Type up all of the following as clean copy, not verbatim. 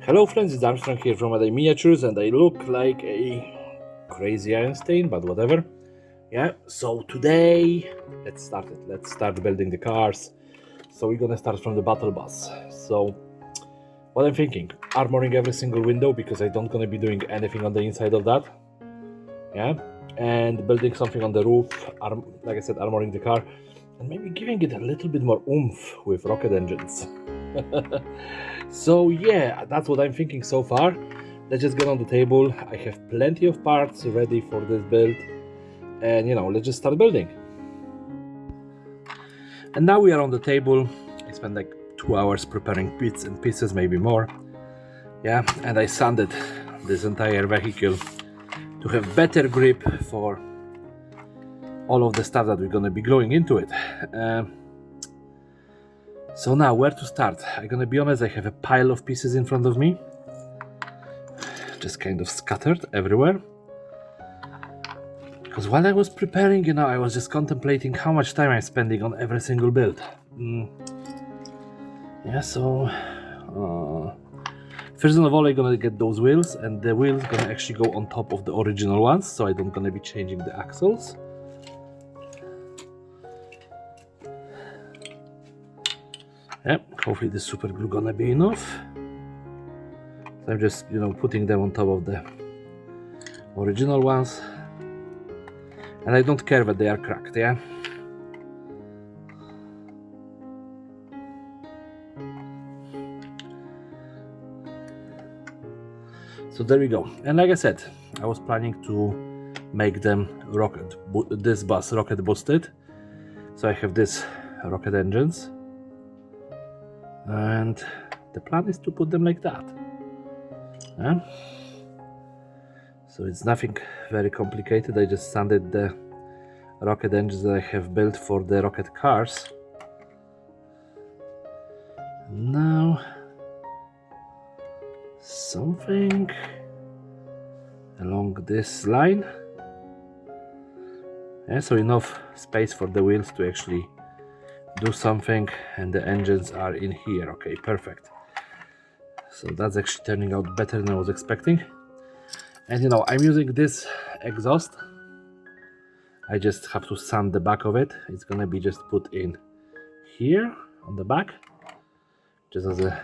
Hello friends, it's Armstrong here from Other Miniatures, and I look like a crazy Einstein, but whatever. Yeah, so today, let's start it. Let's start building the cars. So we're gonna start from the battle bus. So what I'm thinking, armoring every single window because I don't gonna be doing anything on the inside of that. Yeah, and building something on the roof, like I said, armoring the car, and maybe giving it a little bit more oomph with rocket engines. So yeah, that's what I'm thinking so far. Let's just get on the table. I have plenty of parts ready for this build, and let's just start building. And now we are on the table. I spent like 2 hours preparing bits and pieces, maybe more. Yeah, and I sanded this entire vehicle to have better grip for all of the stuff that we're gonna be gluing into it. So now, where to start? I'm gonna be honest, I have a pile of pieces in front of me, just kind of scattered everywhere. Because while I was preparing, I was just contemplating how much time I'm spending on every single build. Yeah, so first of all, I'm gonna get those wheels, and the wheels gonna actually go on top of the original ones, so I don't gonna be changing the axles. Yep, hopefully the super glue gonna be enough. So I'm just putting them on top of the original ones, and I don't care that they are cracked. Yeah. So there we go. And like I said, I was planning to make them this bus rocket boosted. So I have this rocket engines, and the plan is to put them like that. Yeah? So it's nothing very complicated. I just sanded the rocket engines that I have built for the rocket cars. Now something along this line. Yeah, so enough space for the wheels to actually do something, and the engines are in here. Okay, perfect. So that's actually turning out better than I was expecting. And I'm using this exhaust. I just have to sand the back of it. It's gonna be just put in here on the back, just as a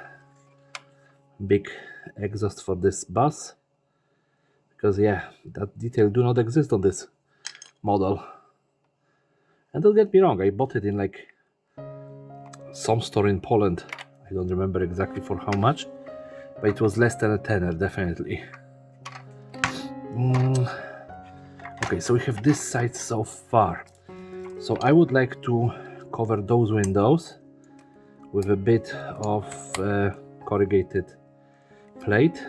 big exhaust for this bus, because yeah, that detail do not exist on this model. And don't get me wrong, I bought it in like some store in Poland. I don't remember exactly for how much, but it was less than a tenner, definitely. Okay, so we have this side so far. So I would like to cover those windows with a bit of corrugated plate.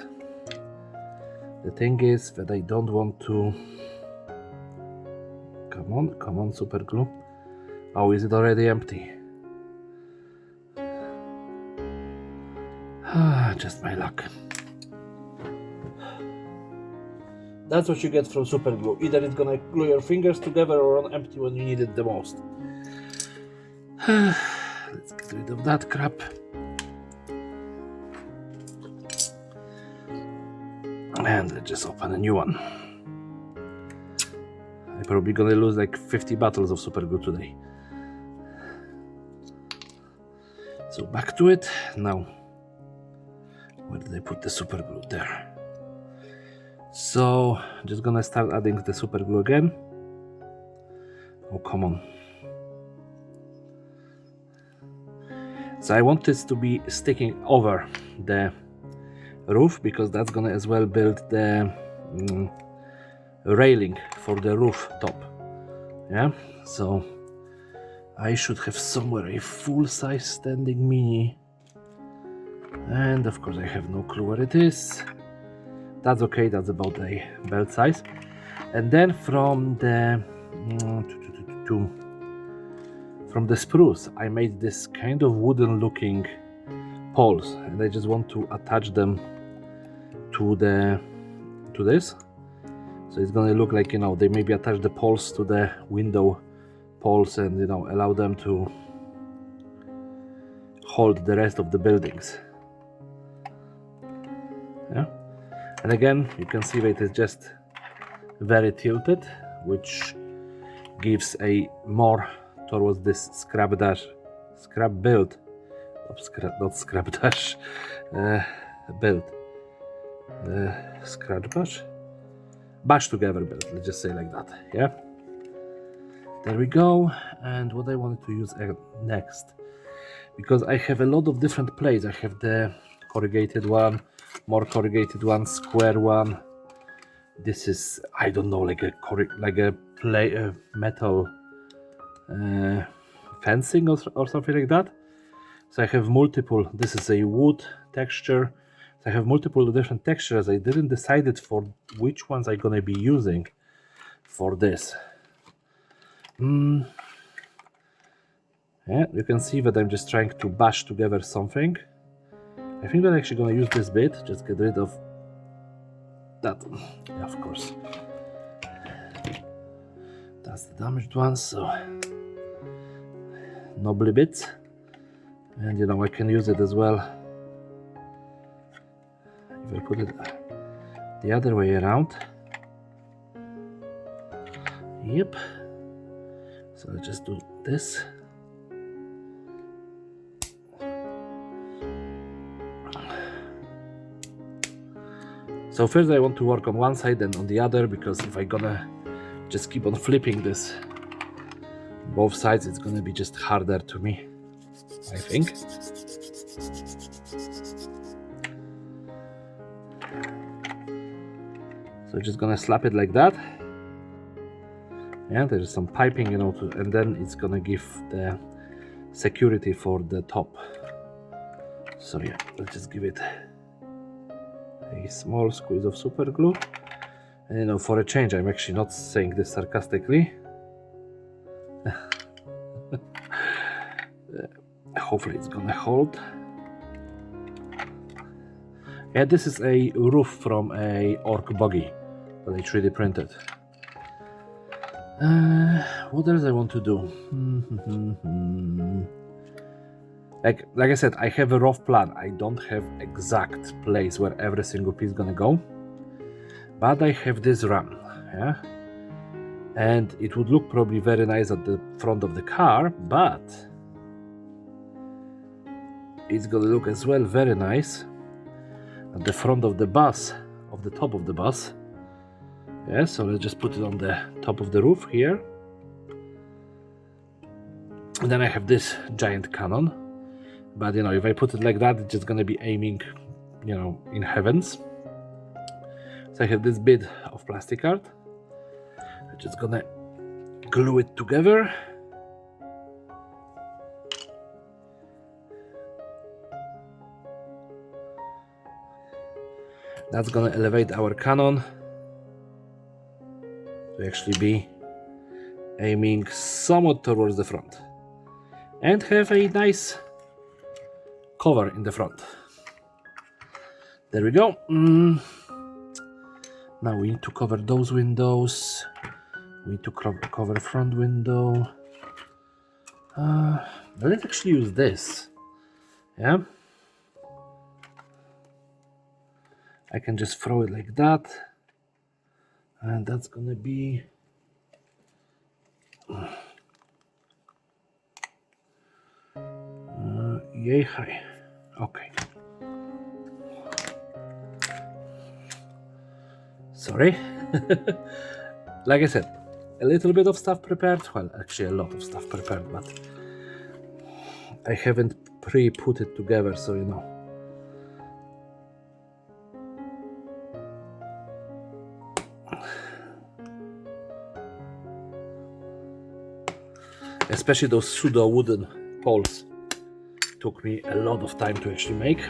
The thing is that I don't want to... Come on, super glue. Oh, is it already empty? Just my luck. That's what you get from super glue. Either it's gonna glue your fingers together or on empty when you need it the most. Let's get rid of that crap. And let's just open a new one. I'm probably gonna lose like 50 bottles of super glue today. So back to it. Now, where did I put the super glue? There. So just gonna start adding the super glue again. Oh, come on. So I want this to be sticking over the roof, because that's gonna as well build the railing for the roof top. Yeah, so I should have somewhere a full-size standing mini, and of course I have no clue where it is. That's okay, that's about a belt size. And then from the spruce I made this kind of wooden looking poles, and I just want to attach them to this. So it's gonna look like they maybe attach the poles to the window poles, and allow them to hold the rest of the buildings. Yeah, and again you can see that it is just very tilted, which gives a more towards this scrap build, not scrap dash build, scratch bash together build, let's just say like that. Yeah, there we go. And what I wanted to use next, because I have a lot of different plates. I have the corrugated one, more corrugated one, square one. This is, I don't know, like a metal fencing or something like that. So I have multiple. This is a wood texture. So I have multiple different textures. I didn't decide for which ones I'm gonna be using for this. Yeah, you can see that I'm just trying to bash together something. I think I'm actually gonna use this bit. Just get rid of that. Yeah, of course. That's the damaged one. So knobbly bits, and you know I can use it as well if I put it the other way around. Yep. So let's just do this. So first I want to work on one side and on the other, because if I'm gonna just keep on flipping this both sides, it's gonna be just harder to me, I think. So just gonna slap it like that. Yeah, there's some piping, you know, and then it's gonna give the security for the top. So yeah, let's just give it a small squeeze of super glue. And you know, for a change, I'm actually not saying this sarcastically. Hopefully it's gonna hold. Yeah, this is a roof from a orc buggy that I 3D printed. What else I want to do? Like I said, I have a rough plan. I don't have exact place where every single piece is gonna go, but I have this run, yeah, and it would look probably very nice at the front of the car, but it's gonna look as well very nice at the front of the bus, of the top of the bus. Yeah, so let's just put it on the top of the roof here. And then I have this giant cannon, but you know, if I put it like that, it's just gonna be aiming, you know, in heavens. So I have this bit of plastic art. I'm just gonna glue it together. That's gonna elevate our cannon to actually be aiming somewhat towards the front and have a nice cover in the front. There we go. Now we need to cover those windows. We need to cover front window. Let's actually use this. Yeah, I can just throw it like that, and that's gonna be yay high. Okay. Sorry. Like I said, a little bit of stuff prepared. Well, actually a lot of stuff prepared, but I haven't pre-put it together, so you know. Especially those pseudo wooden poles took me a lot of time to actually make.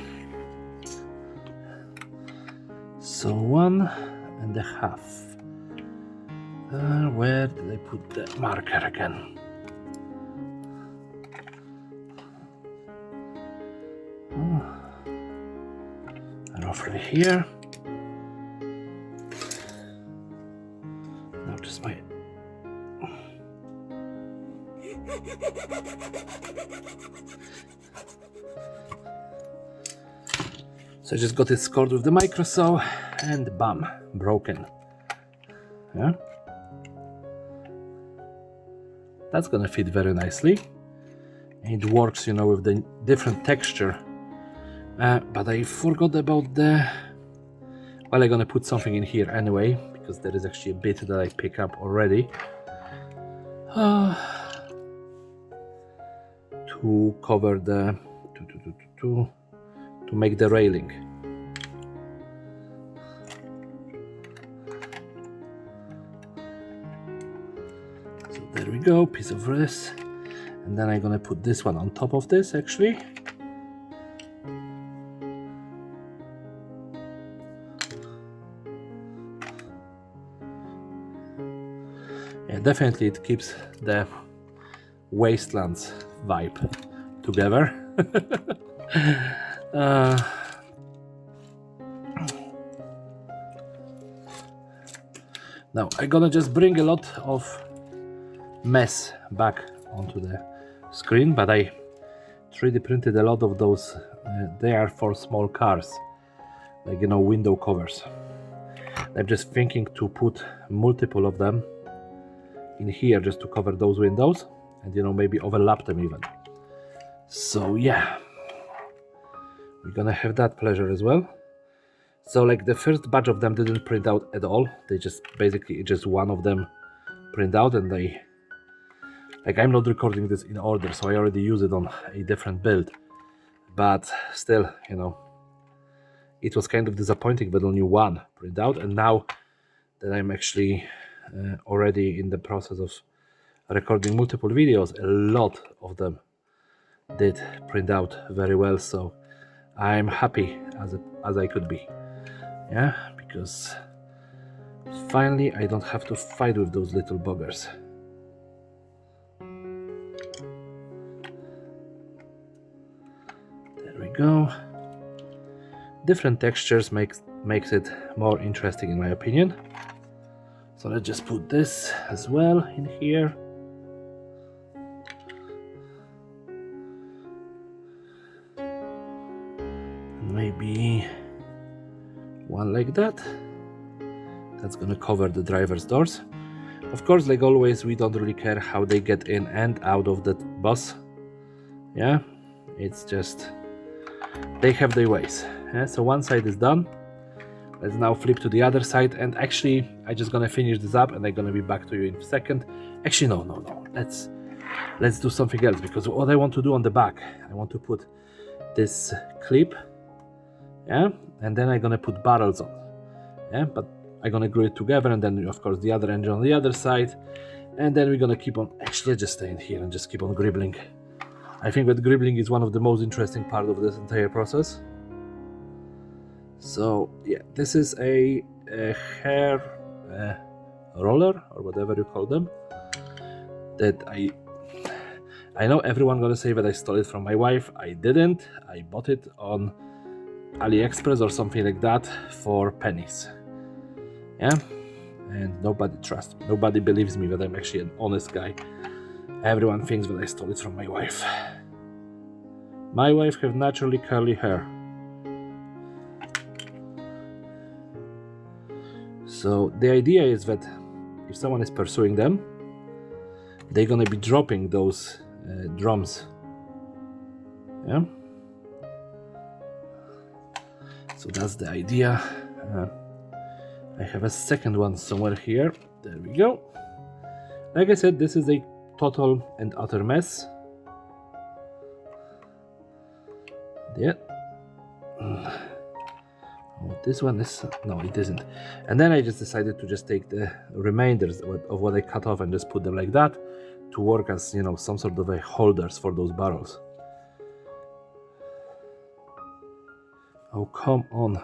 So 1.5. Where did I put the marker again? Roughly here. Now just my So I just got it scored with the micro saw and bam, broken. Yeah, that's gonna fit very nicely. It works, you know, with the different texture. But I forgot about the... Well, I'm gonna put something in here anyway, because there is actually a bit that I pick up already. To cover the... to make the railing. So there we go, piece of this. And then I'm gonna put this one on top of this actually. Yeah, definitely it keeps the Wastelands vibe together. Now I'm gonna just bring a lot of mess back onto the screen, but I 3D printed a lot of those. They are for small cars, like, you know, window covers. I'm just thinking to put multiple of them in here just to cover those windows and, you know, maybe overlap them even. So yeah, we're gonna have that pleasure as well. So like the first batch of them didn't print out at all. They just basically just one of them print out, and they, like, I'm not recording this in order, so I already use it on a different build. But still, you know, it was kind of disappointing that only one print out, and now that I'm actually already in the process of recording multiple videos, a lot of them did print out very well, so I'm happy as I could be. Yeah, because finally I don't have to fight with those little buggers. There we go. Different textures makes it more interesting in my opinion. So let's just put this as well in here. Maybe one like that. That's gonna cover the driver's doors. Of course, like always, we don't really care how they get in and out of the bus. Yeah, it's just they have their ways. Yeah, so one side is done. Let's now flip to the other side, and actually I'm just gonna finish this up and I'm gonna be back to you in a second. Actually no, let's do something else, because what I want to do on the back, I want to put this clip, yeah, and then I'm gonna put barrels on, yeah, but I'm gonna glue it together, and then of course the other engine on the other side, and then we're gonna keep on, actually just stay in here and just keep on gribbling. I think that gribbling is one of the most interesting part of this entire process. So yeah, this is a hair roller, or whatever you call them, that I know everyone gonna say that I stole it from my wife. I didn't. I bought it on AliExpress or something like that for pennies. Yeah, and nobody trusts me. Nobody believes me that I'm actually an honest guy. Everyone thinks that I stole it from my wife. My wife have naturally curly hair. So the idea is that if someone is pursuing them, they're gonna be dropping those drums. Yeah. So that's the idea. I have a second one somewhere here. There we go. Like I said, this is a total and utter mess. Yeah. Oh, this one is, no, it isn't. And then I just decided to just take the remainders of what I cut off and just put them like that to work as, you know, some sort of a holders for those barrels. Oh, come on.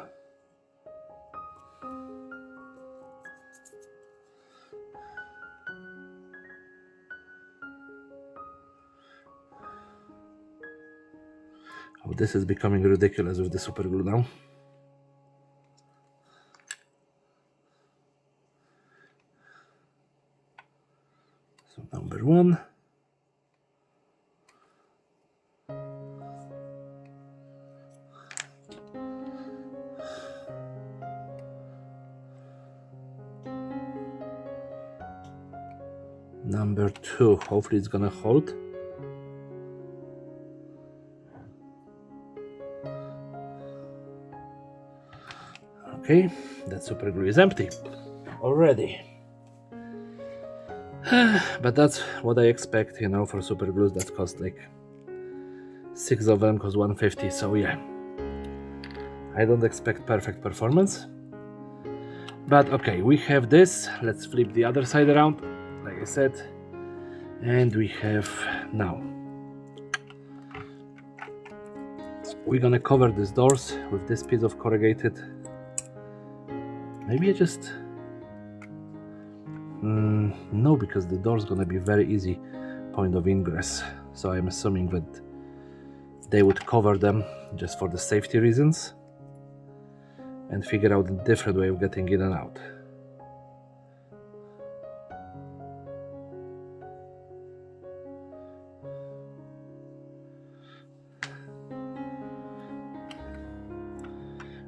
Oh, this is becoming ridiculous with the super glue now. So number one. Number 2, hopefully it's gonna hold. Okay, that super glue is empty already. But that's what I expect, you know, for super glues that cost like 6 of them cost 150, so yeah. I don't expect perfect performance. But okay, we have this. Let's flip the other side around, like I said. And we have now. We're gonna cover these doors with this piece of corrugated. Maybe I just... no, because the door's gonna be very easy point of ingress. So I'm assuming that they would cover them just for the safety reasons and figure out a different way of getting in and out.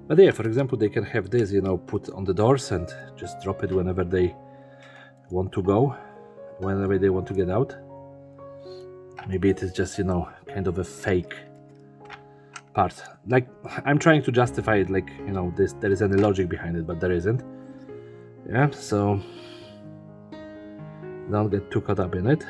But yeah, for example, they can have this, you know, put on the doors and just drop it whenever they want to go, whenever they want to get out. Maybe it is just, you know, kind of a fake part. Like, I'm trying to justify it like, you know, there is any logic behind it, but there isn't. Yeah, so don't get too caught up in it.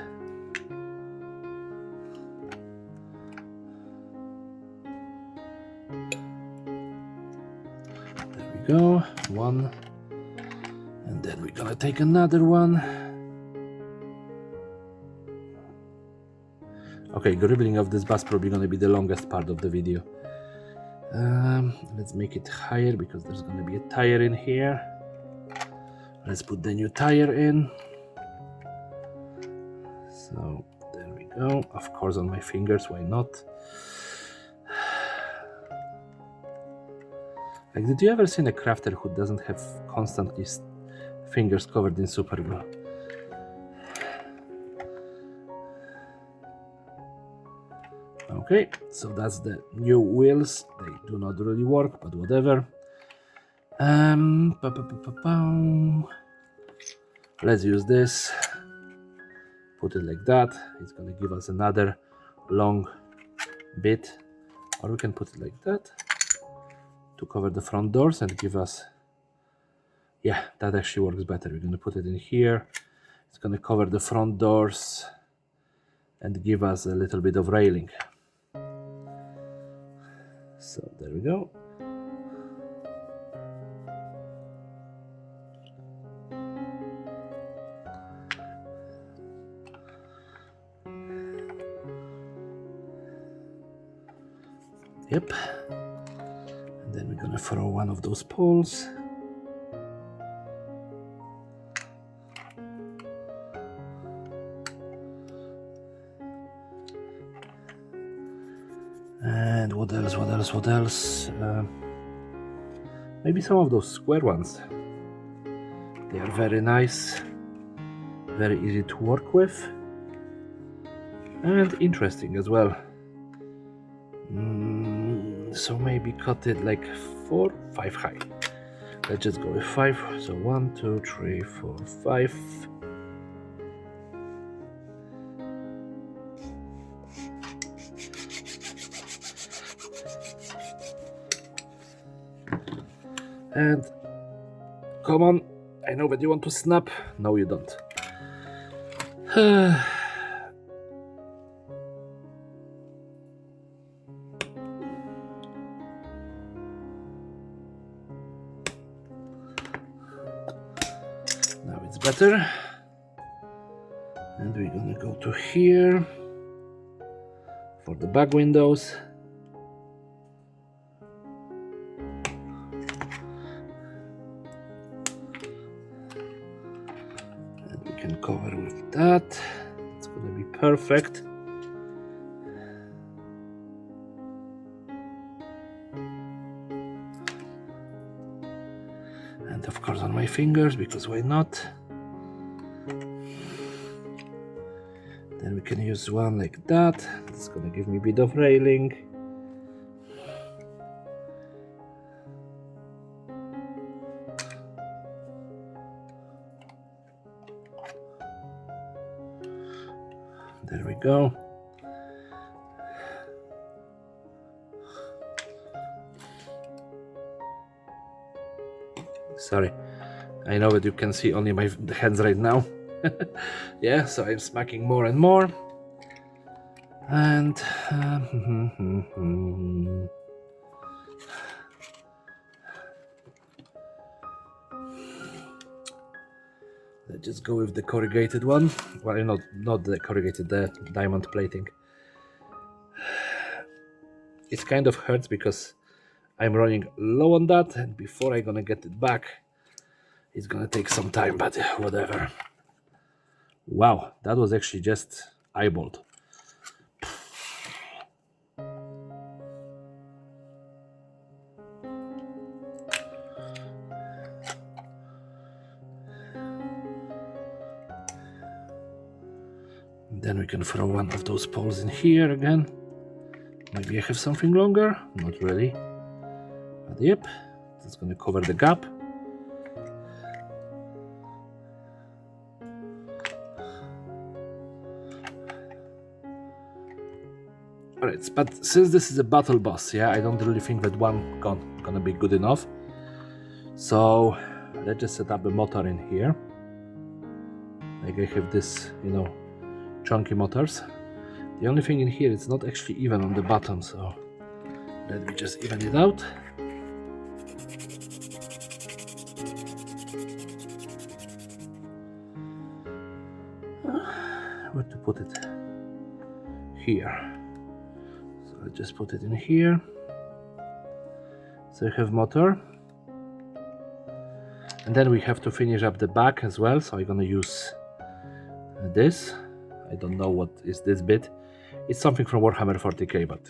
There we go, one. And then we're gonna take another one. Okay, gribbling of this bus probably gonna be the longest part of the video. Let's make it higher because there's gonna be a tire in here. Let's put the new tire in. So there we go. Of course, on my fingers, why not? Like, did you ever see a crafter who doesn't have constantly fingers covered in super glue? Okay, so that's the new wheels. They do not really work, but whatever. Let's use this. Put it like that. It's gonna give us another long bit, or we can put it like that to cover the front doors and give us, yeah, that actually works better. We're gonna put it in here. It's gonna cover the front doors and give us a little bit of railing. So there we go. Yep. And then we're gonna throw one of those poles. And what else? Maybe some of those square ones. They are very nice, very easy to work with, and interesting as well. So maybe cut it like 4, 5 high. Let's just go with 5. So 1, 2, 3, 4, 5. And come on, I know that you want to snap. No, you don't. Now it's better. And we're gonna go to here for the back windows. Can cover with that. It's gonna be perfect. And of course on my fingers, because why not? Then we can use one like that. It's gonna give me a bit of railing. go. Sorry, I know that you can see only my hands right now. Yeah, so I'm smacking more and more. And let's just go with the corrugated one. Well, not the corrugated, the diamond plating. It kind of hurts because I'm running low on that, and before I'm gonna get it back, it's gonna take some time, but whatever. Wow, that was actually just eyeballed. Then we can throw one of those poles in here again. Maybe I have something longer, not really. But yep, that's gonna cover the gap. Alright, but since this is a battle boss, yeah, I don't really think that one gun gonna be good enough. So let's just set up a motor in here. Like I have this, chunky motors. The only thing in here, it's not actually even on the bottom, so let me just even it out. Where to put it? Here. So I just put it in here. So I have motor. And then we have to finish up the back as well, so I'm gonna use this. I don't know what is this bit. It's something from Warhammer 40k, but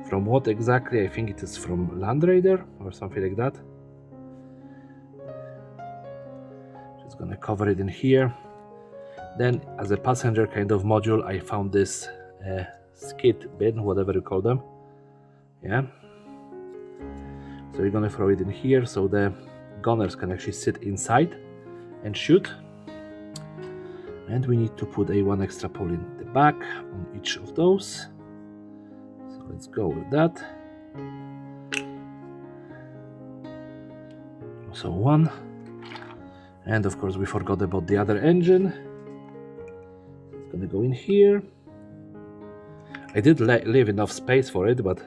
from what exactly? I think it is from Land Raider or something like that. Just gonna cover it in here. Then as a passenger kind of module, I found this skid bin, whatever you call them. Yeah. So we're gonna throw it in here so the gunners can actually sit inside and shoot. And we need to put one extra pole in the back on each of those. So let's go with that. So one. And of course we forgot about the other engine. It's gonna go in here. I did leave enough space for it, but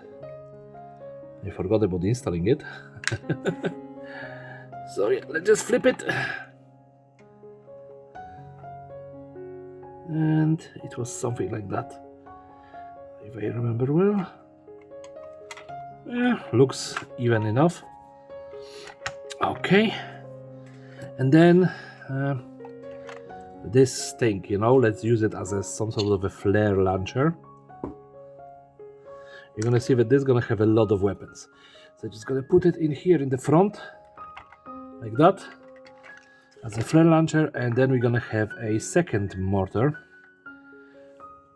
I forgot about installing it. So yeah, let's just flip it. And it was something like that, if I remember well. Yeah, looks even enough. Okay, and then this thing, let's use it as some sort of a flare launcher. You're gonna see that this is gonna have a lot of weapons. So just gonna put it in here in the front, like that, as a flare launcher, and then we're gonna have a second mortar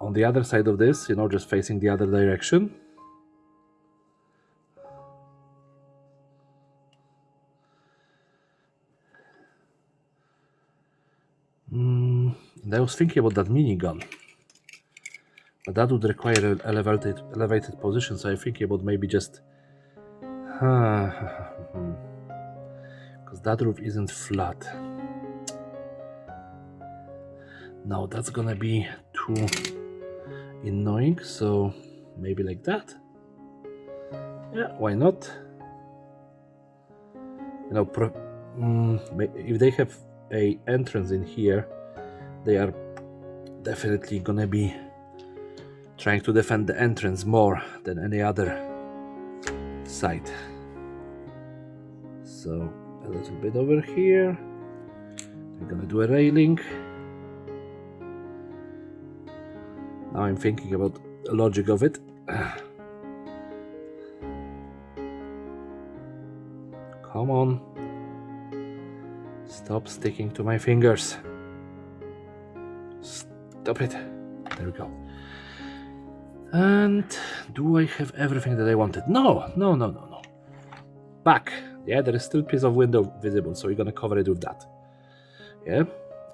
on the other side of this, just facing the other direction. And I was thinking about that minigun, but that would require an elevated position, so I'm thinking about maybe just because that roof isn't flat. Now that's gonna be too annoying, so maybe like that. Yeah, why not? If they have a entrance in here, they are definitely gonna be trying to defend the entrance more than any other side. So a little bit over here. We're gonna do a railing. Now I'm thinking about the logic of it. Come on. Stop sticking to my fingers. Stop it. There we go. And do I have everything that I wanted? No. Back. Yeah, there is still a piece of window visible, so we're gonna cover it with that. Yeah.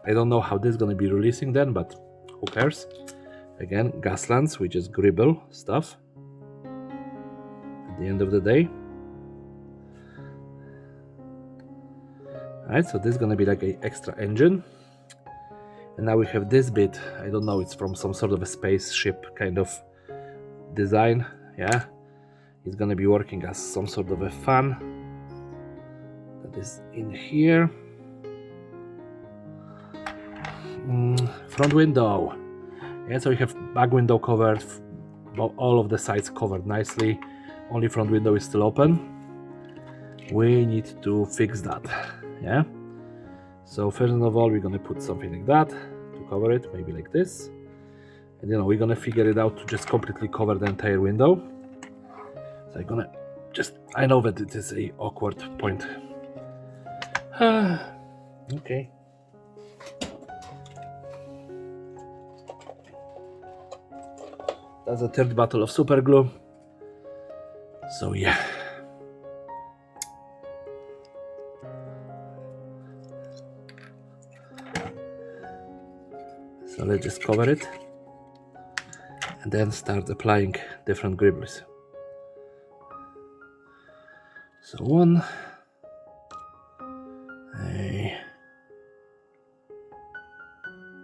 I don't know how this is gonna be releasing then, but who cares? Again, Gaslands, which is gribble stuff at the end of the day. Alright, so this is gonna be like an extra engine. And now we have this bit, I don't know, it's from some sort of a spaceship kind of design, yeah. It's gonna be working as some sort of a fan that is in here. Front window, yeah, so we have back window covered, all of the sides covered nicely, only front window is still open. We need to fix that, yeah. So first of all, we're gonna put something like that to cover it, maybe like this, and we're gonna figure it out to just completely cover the entire window. So I'm gonna I know that it is a awkward point. Okay. That's the third bottle of super glue. So yeah. So let's just cover it and then start applying different gribbles. So 1,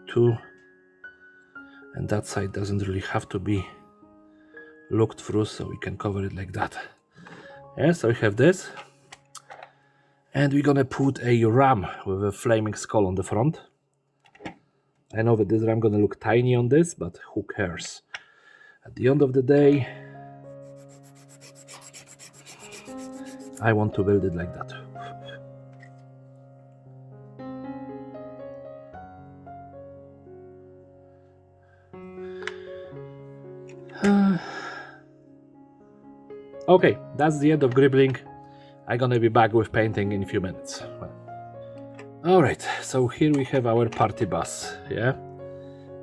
2, and that side doesn't really have to be looked through, so we can cover it like that. Yeah, so we have this, and we're gonna put a ram with a flaming skull on the front. I know that this ram gonna look tiny on this, but who cares? At the end of the day, I want to build it like that. Okay, that's the end of gribbling. I'm gonna be back with painting in a few minutes. Alright, so here we have our party bus, yeah?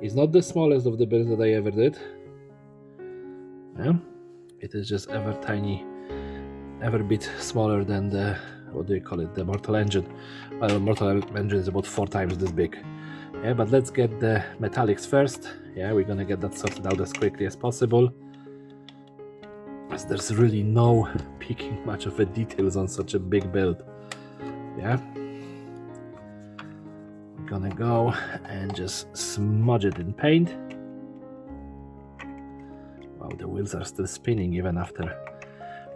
It's not the smallest of the builds that I ever did. Yeah? It is just ever bit smaller than the, what do you call it, the Mortal Engine. Well, the Mortal Engine is about 4 times this big. Yeah, but let's get the metallics first. Yeah, we're gonna get that sorted out as quickly as possible, as there's really no picking much of the details on such a big build. Yeah, we're gonna go and just smudge it in paint. Wow, the wheels are still spinning even after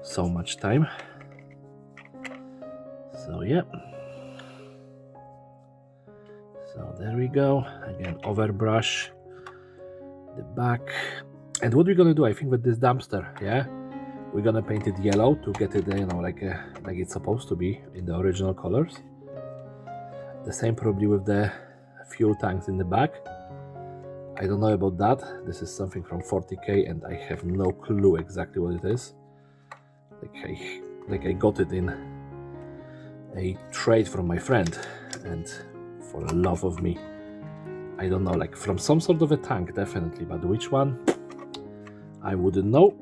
so much time. So yeah, so there we go. Again, overbrush the back. And what we're gonna do, I think with this dumpster, yeah, we're gonna paint it yellow to get it, like it's supposed to be in the original colors. The same probably with the fuel tanks in the back. I don't know about that. This is something from 40k and I have no clue exactly what it is. Like I got it in a trade from my friend, and for the love of me, I don't know, like from some sort of a tank definitely, but which one, I wouldn't know.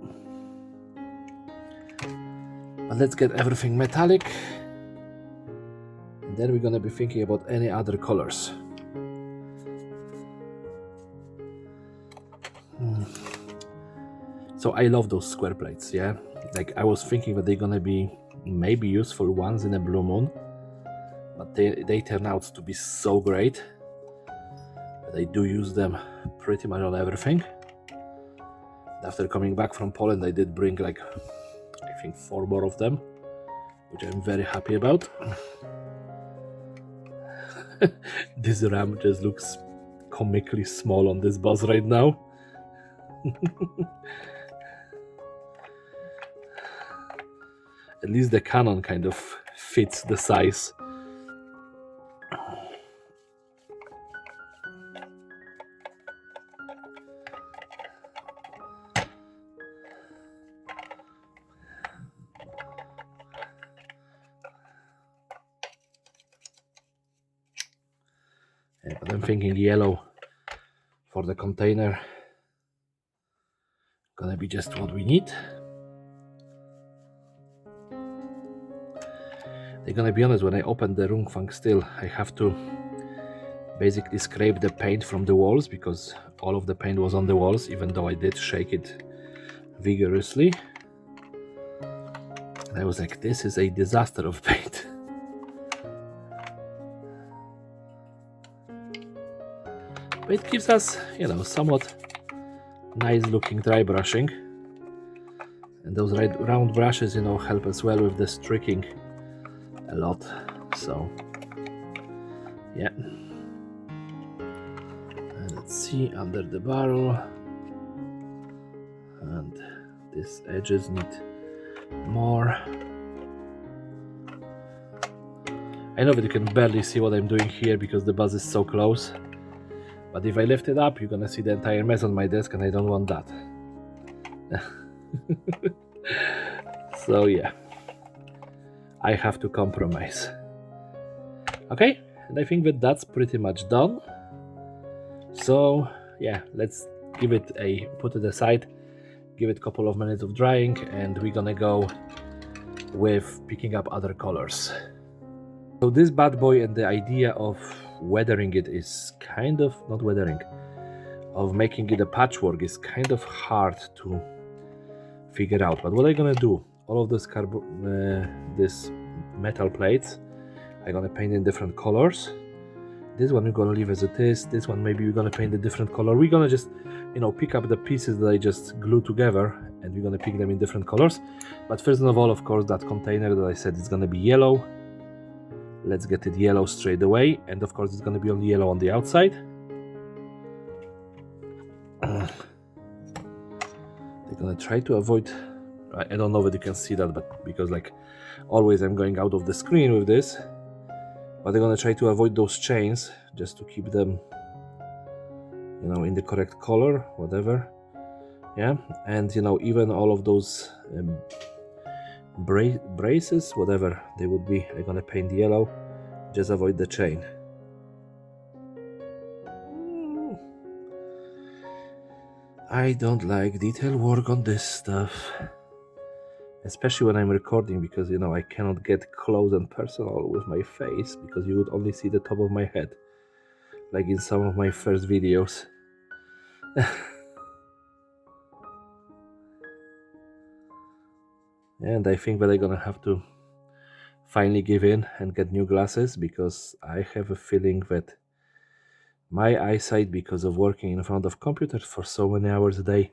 But let's get everything metallic, and then we're gonna be thinking about any other colors. So I love those square plates, yeah. Like I was thinking that they're gonna be maybe useful once in a blue moon, but they turn out to be so great that I do use them pretty much on everything. After coming back from Poland, I did bring like I think 4 more of them, which I'm very happy about. This ram just looks comically small on this bus right now. At least the cannon kind of fits the size. Yeah, but I'm thinking yellow for the container. Gonna be just what we need. I'm gonna be honest, when I open the Rundfunk still, I have to basically scrape the paint from the walls because all of the paint was on the walls, even though I did shake it vigorously. And I was like, this is a disaster of paint. But it gives us, you know, somewhat nice looking dry brushing. And those round brushes, you know, help as well with the streaking a lot. So, yeah. And let's see, under the barrel. And these edges need more. I know that you can barely see what I'm doing here because the buzz is so close. But if I lift it up, you're gonna see the entire mess on my desk, and I don't want that. So yeah, I have to compromise. Okay, and I think that that's pretty much done. So yeah, let's give it a, put it aside, give it a couple of minutes of drying, and we're gonna go with picking up other colors. So this bad boy, and the idea of weathering it is kind of, not weathering, of making it a patchwork is kind of hard to figure out. But what I'm gonna do, all of this this metal plates, I'm gonna paint in different colors. This one we're gonna leave as it is. This one maybe we're gonna paint a different color. We're gonna just, you know, pick up the pieces that I just glued together, and we're gonna pick them in different colors. But first of all, of course, that container that I said is gonna be yellow. Let's get it yellow straight away, and of course it's gonna be only yellow on the outside. They're gonna try to avoid, I don't know if you can see that, but because like always I'm going out of the screen with this, but they're gonna try to avoid those chains just to keep them, you know, in the correct color, whatever. Yeah, and you know, even all of those braces, whatever they would be, I'm gonna paint yellow, just avoid the chain. I don't like detail work on this stuff, especially when I'm recording, because you know I cannot get close and personal with my face because you would only see the top of my head, like in some of my first videos. And I think that I'm gonna have to finally give in and get new glasses, because I have a feeling that my eyesight, because of working in front of computers for so many hours a day,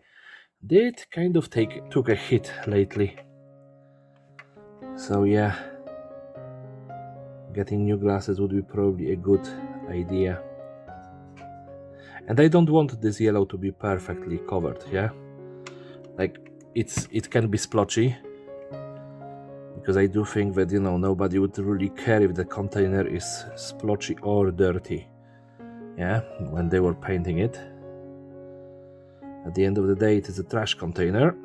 did kind of took a hit lately. So yeah, getting new glasses would be probably a good idea. And I don't want this yellow to be perfectly covered, yeah? Like, it can be splotchy, because I do think that, you know, nobody would really care if the container is splotchy or dirty, yeah, when they were painting it. At the end of the day, it is a trash container.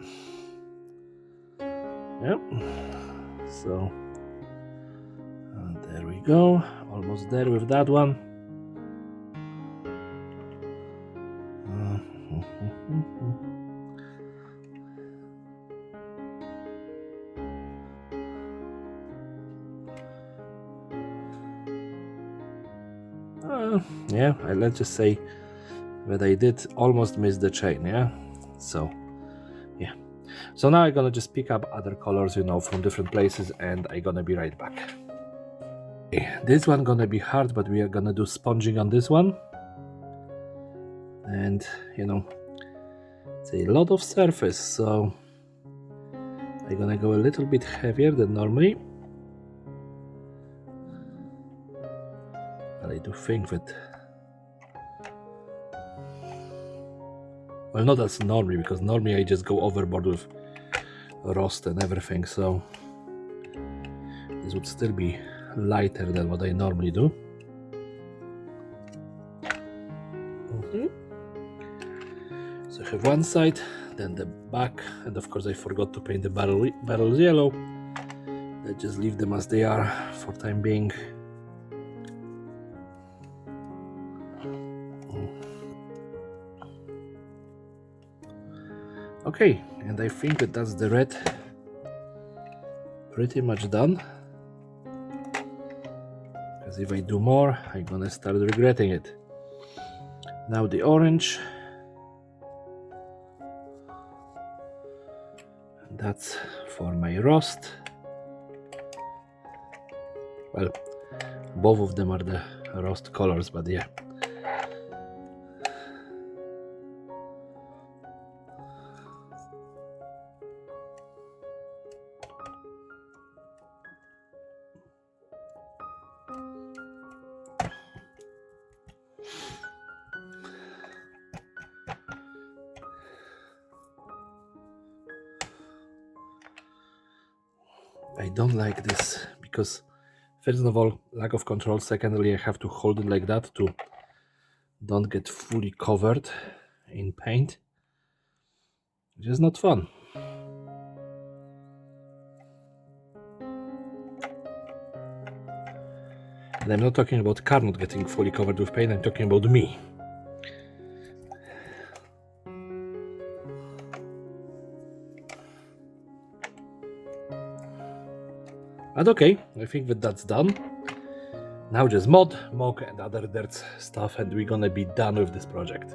Yeah. So there we go, almost there with that one. Yeah, let's just say that I did almost miss the chain, yeah? So, yeah. So now I'm gonna just pick up other colors, you know, from different places, and I'm gonna be right back. Okay, this one gonna be hard, but we are gonna do sponging on this one. And, you know, it's a lot of surface, so I'm gonna go a little bit heavier than normally. But I do think that, well, not as normally, because normally I just go overboard with rust and everything, so this would still be lighter than what I normally do. So I have one side, then the back, and of course I forgot to paint the barrels yellow. Let's just leave them as they are for time being. Okay, and I think that that's the red pretty much done, because if I do more, I'm gonna start regretting it. Now the orange, That's for my roast. Well, both of them are the roast colors, but yeah. I don't like this because first of all, lack of control. Secondly, I have to hold it like that to don't get fully covered in paint, which is not fun. And I'm not talking about car not getting fully covered with paint, I'm talking about me. But okay, I think that's done. Now just mod, mock and other dirt stuff and we're gonna be done with this project.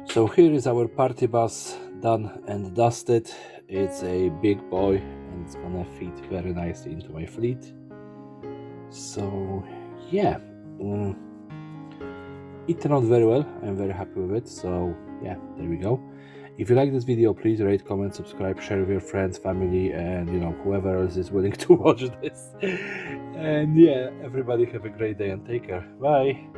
So here is our party bus done and dusted. It's a big boy and it's gonna fit very nicely into my fleet. So yeah, it turned out very well. I'm very happy with it. So yeah, there we go. If you like this video, please rate, comment, subscribe, share with your friends, family, and whoever else is willing to watch this. And yeah, everybody have a great day and take care. Bye.